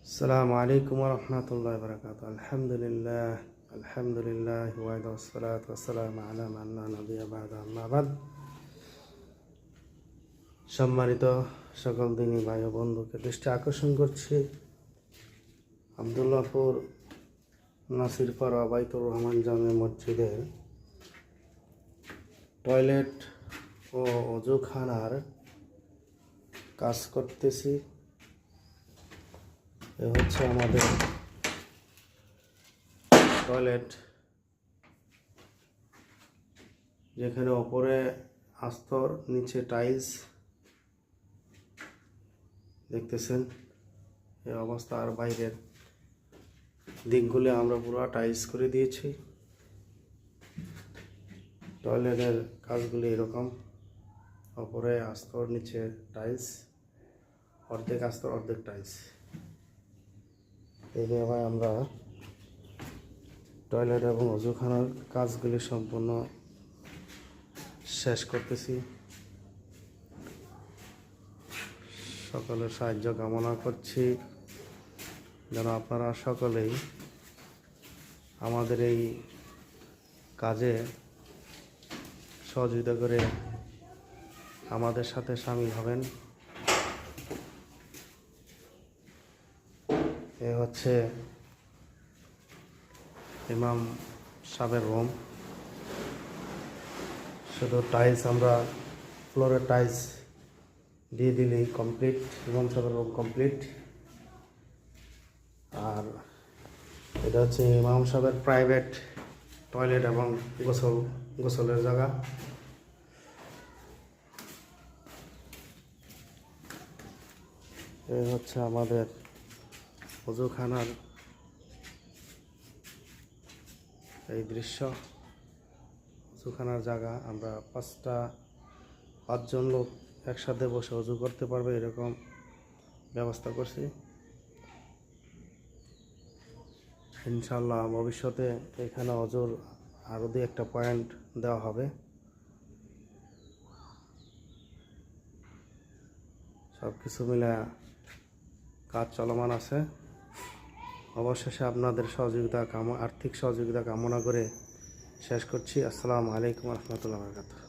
আসসালামু আলাইকুম ওয়া রাহমাতুল্লাহি ওয়া বারাকাতুহু। আলহামদুলিল্লাহ ওয়াহদাহু ওয়াসসালাতু ওয়াসসালামু আলা মান লা নাবিয়্যা বা'দা, আম্মা বা'দ। সম্মানিত সকল দিনী ভাই ও বন্ধুকে দৃষ্টি আকর্ষণ করছি আব্দুল্লাহপুর নাসিরপাড়া বাইতুর রহমান জামে মসজিদের টয়লেট ও অজুখানার কাজ করতেছি। এ হচ্ছে আমাদের টয়লেট, যেখানে ওপরে আস্তর, নিচে টাইলস দেখতেছেন এই অবস্থা। আর বাইরের দিকগুলি আমরা পুরো টাইলস করে দিয়েছি। টয়লেটের কাজগুলি এরকম: ওপরে আস্তর, নিচে টাইলস, অর্ধেক আস্তর অর্ধেক টাইলস। এইভাবে আমরা টয়লেট এবং অজুখানার কাজগুলি সম্পূর্ণ শেষ করতেছি। সকলের সাহায্য কামনা করছি, যেন আপনারা সকলেই আমাদের এই কাজে সহযোগিতা করে আমাদের সাথে শামিল হবেন। এ হচ্ছে ইমাম সাহেবের রুম। শুধু টাইলস, আমরা ফ্লোরের টাইলস দিয়ে দিলেই কমপ্লিট, ইমাম সাহেবের রুম কমপ্লিট। আর এটা হচ্ছে ইমাম সাহেবের প্রাইভেট টয়লেট এবং গোসলের জায়গা। এই হচ্ছে আমাদের অজুখানার এই দৃশ্য, অজুখানার জায়গা। আমরা পাঁচজন লোক একসাথে বসে অজু করতে পারবে এরকম ব্যবস্থা করছি। ইনশাল্লাহ ভবিষ্যতে এখানে অজুর আরও একটা পয়েন্ট দেওয়া হবে। সব কিছু মিলে কাজ চলমান আছে। অবশেষে আপনাদের আর্থিক সহযোগিতা কামনা করে শেষ করছি। আসসালামু আলাইকুম ওয়া রাহমাতুল্লাহি ওয়া বারাকাতুহু।